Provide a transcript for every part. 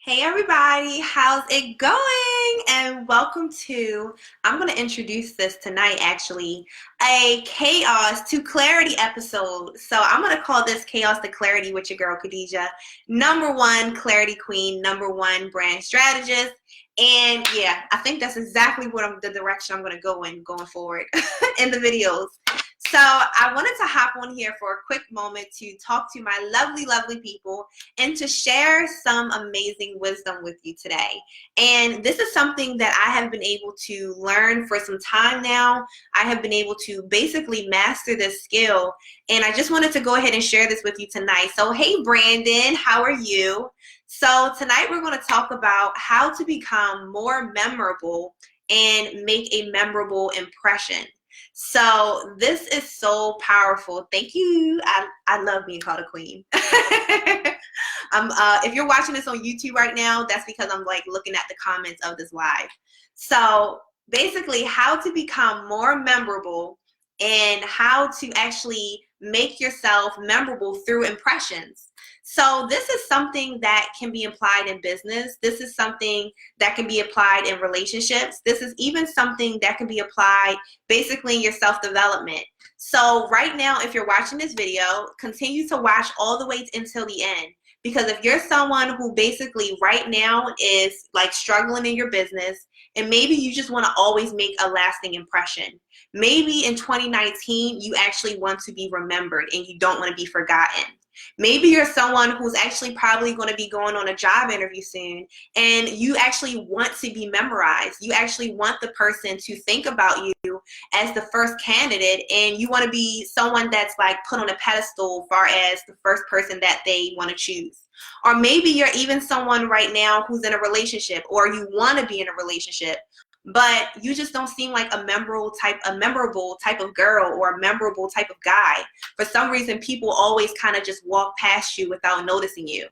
Hey everybody, how's it going? And welcome to, I'm going to introduce this tonight actually, a Chaos to Clarity episode. So I'm going to call this Chaos to Clarity with your girl Khadija, number one clarity queen, number one brand strategist. And yeah, I think that's exactly the direction I'm going to go in going forward in the videos. So I wanted to hop on here for a quick moment to talk to my lovely, lovely people and to share some amazing wisdom with you today. And this is something that I have been able to learn for some time now. I have been able to basically master this skill. And I just wanted to go ahead and share this with you tonight. So hey, Brandon, how are you? So tonight we're going to talk about how to become more memorable and make a memorable impression. So this is so powerful. Thank you. I love being called a queen. If you're watching this on YouTube right now, that's because I'm like looking at the comments of this live. So basically how to become more memorable and how to actually make yourself memorable through impressions. So this is something that can be applied in business. This is something that can be applied in relationships. This is even something that can be applied basically in your self-development. So right now, if you're watching this video, continue to watch all the way until the end. Because if you're someone who basically right now is like struggling in your business, and maybe you just want to always make a lasting impression. Maybe in 2019, you actually want to be remembered and you don't want to be forgotten. Maybe you're someone who's actually probably going to be going on a job interview soon and you actually want to be memorized. You actually want the person to think about you as the first candidate and you want to be someone that's like put on a pedestal as far as the first person that they want to choose. Or maybe you're even someone right now who's in a relationship or you want to be in a relationship, but you just don't seem like a memorable type of girl or a memorable type of guy. For some reason, people always kind of just walk past you without noticing you.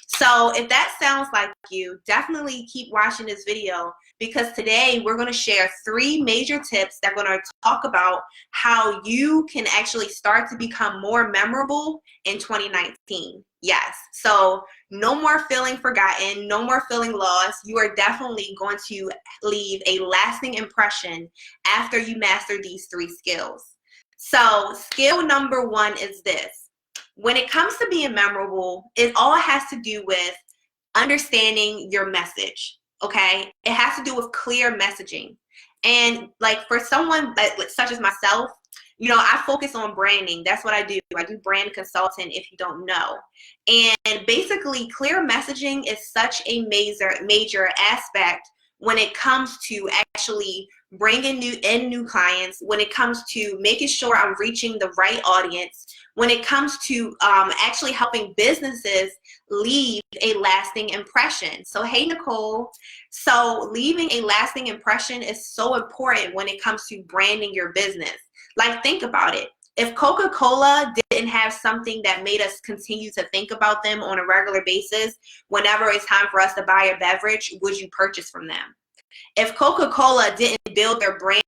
So if that sounds like you, definitely keep watching this video because today we're going to share 3 major tips that are going to talk about how you can actually start to become more memorable in 2019. Yes. So no more feeling forgotten, no more feeling lost. You are definitely going to leave a lasting impression after you master these 3 skills. So skill number 1 is this. When it comes to being memorable, it all has to do with understanding your message, okay? It has to do with clear messaging. And like for someone such as myself, you know, I focus on branding. That's what I do. I do brand consulting if you don't know. And basically clear messaging is such a major aspect when it comes to actually bringing new clients, when it comes to making sure I'm reaching the right audience, when it comes to actually helping businesses leave a lasting impression. So hey, Nicole. So leaving a lasting impression is so important when it comes to branding your business. Like, think about it. If Coca-Cola didn't have something that made us continue to think about them on a regular basis, whenever it's time for us to buy a beverage, would you purchase from them? If Coca-Cola didn't build their brand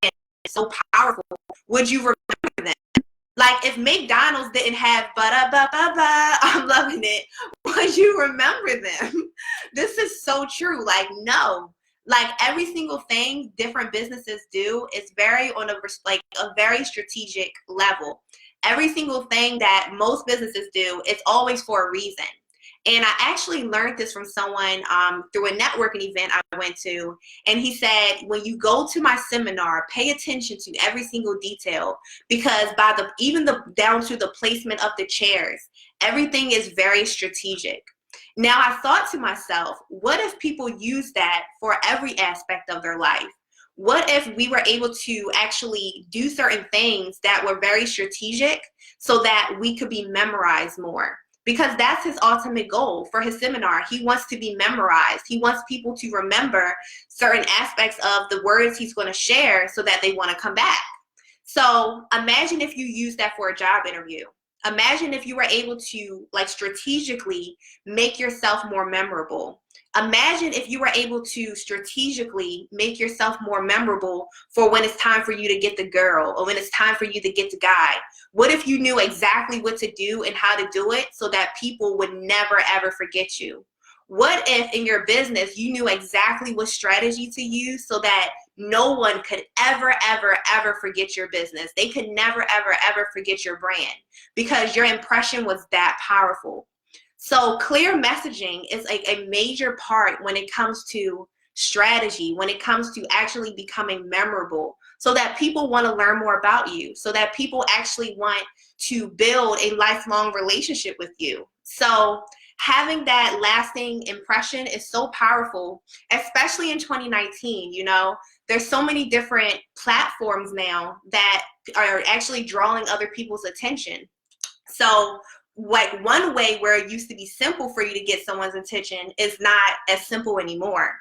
so powerful, would you remember them? Like, if McDonald's didn't have ba-da-ba-ba-ba, I'm loving it, would you remember them? This is so true. Like, no. Like every single thing different businesses do is very on a very strategic level. Every single thing that most businesses do, it's always for a reason. And I actually learned this from someone through a networking event I went to. And he said, when you go to my seminar, pay attention to every single detail because even down to the placement of the chairs, everything is very strategic. Now I thought to myself, what if people use that for every aspect of their life? What if we were able to actually do certain things that were very strategic so that we could be memorized more? Because that's his ultimate goal for his seminar. He wants to be memorized. He wants people to remember certain aspects of the words he's going to share so that they want to come back. So imagine if you use that for a job interview. Imagine if you were able to like strategically make yourself more memorable. Imagine if you were able to strategically make yourself more memorable for when it's time for you to get the girl or when it's time for you to get the guy. What if you knew exactly what to do and how to do it so that people would never ever forget you? What if in your business you knew exactly what strategy to use so that no one could ever, ever, ever forget your business? They could never, ever, ever forget your brand because your impression was that powerful. So clear messaging is a major part when it comes to strategy, when it comes to actually becoming memorable, so that people want to learn more about you, so that people actually want to build a lifelong relationship with you. So having that lasting impression is so powerful, especially in 2019. You know, there's so many different platforms now that are actually drawing other people's attention. So like one way where it used to be simple for you to get someone's attention is not as simple anymore.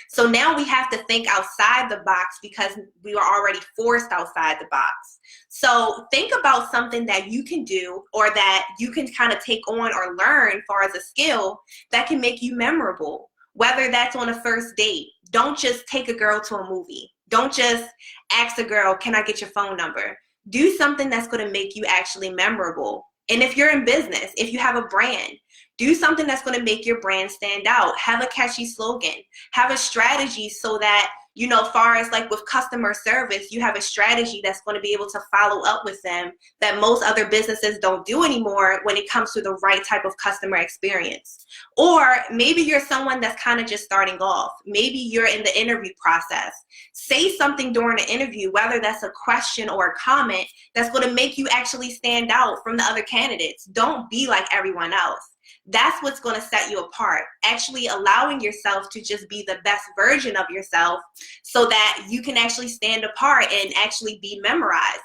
So now we have to think outside the box because we are already forced outside the box. So think about something that you can do or that you can kind of take on or learn far as a skill that can make you memorable, whether that's on a first date. Don't just take a girl to a movie. Don't just ask a girl, can I get your phone number? Do something that's going to make you actually memorable. And if you're in business, if you have a brand, do something that's going to make your brand stand out. Have a catchy slogan. Have a strategy so that, you know, far as like with customer service, you have a strategy that's going to be able to follow up with them that most other businesses don't do anymore when it comes to the right type of customer experience. Or maybe you're someone that's kind of just starting off. Maybe you're in the interview process. Say something during the interview, whether that's a question or a comment, that's going to make you actually stand out from the other candidates. Don't be like everyone else. That's what's going to set you apart. Actually allowing yourself to just be the best version of yourself so that you can actually stand apart and actually be memorized.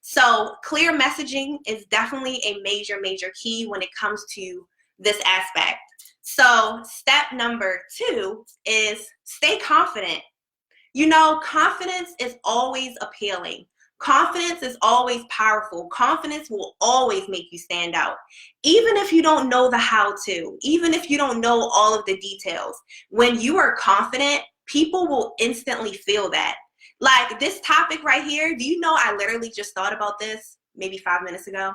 So clear messaging is definitely a major, major key when it comes to this aspect. So step number 2 is stay confident. You know, confidence is always appealing. Confidence is always powerful. Confidence will always make you stand out. Even if you don't know the how-to, even if you don't know all of the details, when you are confident, people will instantly feel that. Like this topic right here, do you know I literally just thought about this maybe 5 minutes ago?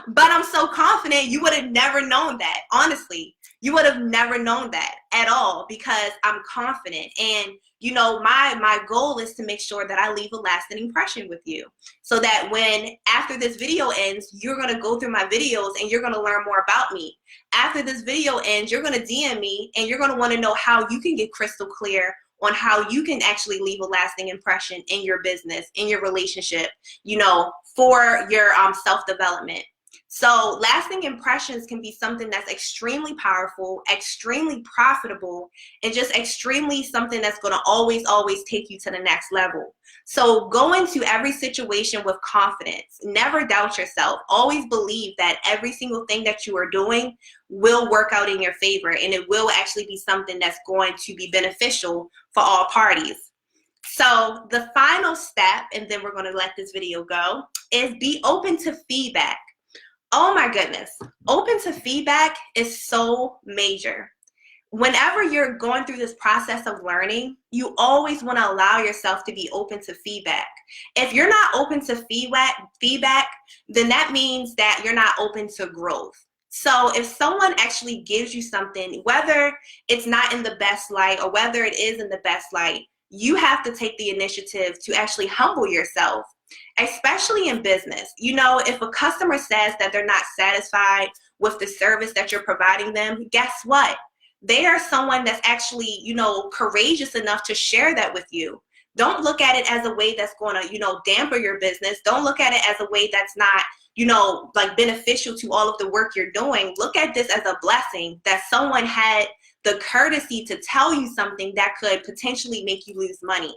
But I'm so confident you would have never known that. Honestly, you would have never known that at all because I'm confident. And you know, my goal is to make sure that I leave a lasting impression with you so that when after this video ends, you're going to go through my videos and you're going to learn more about me. After this video ends, you're going to DM me and you're going to want to know how you can get crystal clear on how you can actually leave a lasting impression in your business, in your relationship, you know, for your self-development. So lasting impressions can be something that's extremely powerful, extremely profitable, and just extremely something that's going to always, always take you to the next level. So go into every situation with confidence. Never doubt yourself. Always believe that every single thing that you are doing will work out in your favor, and it will actually be something that's going to be beneficial for all parties. So the final step, and then we're going to let this video go, is be open to feedback. Oh my goodness, open to feedback is so major. Whenever you're going through this process of learning, you always want to allow yourself to be open to feedback. If you're not open to feedback, then that means that you're not open to growth. So if someone actually gives you something, whether it's not in the best light or whether it is in the best light, you have to take the initiative to actually humble yourself. Especially in business. You know, if a customer says that they're not satisfied with the service that you're providing them, guess what? They are someone that's actually, you know, courageous enough to share that with you. Don't look at it as a way that's going to, you know, damper your business. Don't look at it as a way that's not, you know, like beneficial to all of the work you're doing. Look at this as a blessing that someone had the courtesy to tell you something that could potentially make you lose money.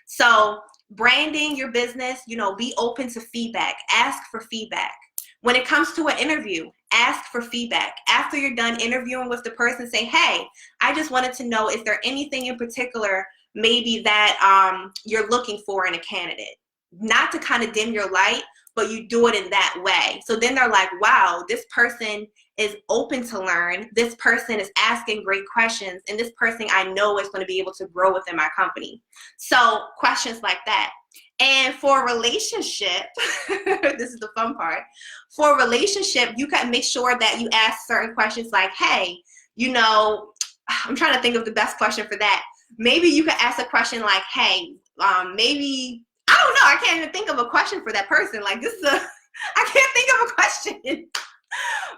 So branding your business, you know, be open to feedback. Ask for feedback. When it comes to an interview, ask for feedback. After you're done interviewing with the person, say, hey, I just wanted to know, is there anything in particular maybe that you're looking for in a candidate? Not to kind of dim your light, but you do it in that way. So then they're like, wow, this person is open to learn. This person is asking great questions. And this person I know is going to be able to grow within my company. So questions like that. And for a relationship, this is the fun part. For a relationship, you can make sure that you ask certain questions like, hey, you know, I'm trying to think of the best question for that. Maybe you could ask a question like, hey, maybe, I don't know, I can't even think of a question for that person. Like this is a, I can't think of a question.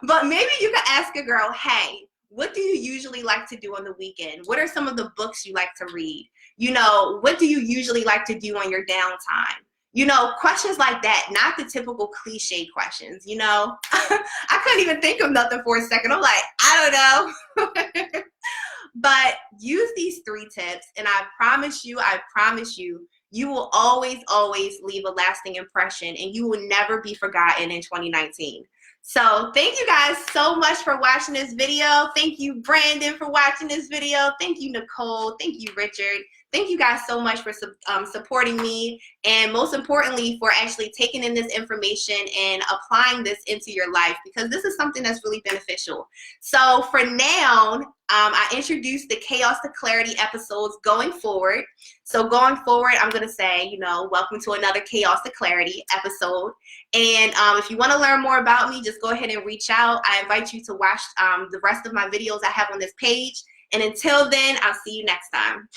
But maybe you could ask a girl, hey, what do you usually like to do on the weekend? What are some of the books you like to read? You know, what do you usually like to do on your downtime? You know, questions like that, not the typical cliche questions, you know? I couldn't even think of nothing for a second. I'm like, I don't know. But use these 3 tips, and I promise you, you will always, always leave a lasting impression, and you will never be forgotten in 2019. So thank you guys so much for watching this video. Thank you, Brandon, for watching this video. Thank you, Nicole. Thank you, Richard. Thank you guys so much for supporting me, and most importantly, for actually taking in this information and applying this into your life, because this is something that's really beneficial. So for now, I introduced the Chaos to Clarity episodes going forward. So going forward, I'm going to say, you know, welcome to another Chaos to Clarity episode. And if you want to learn more about me, just go ahead and reach out. I invite you to watch the rest of my videos I have on this page. And until then, I'll see you next time.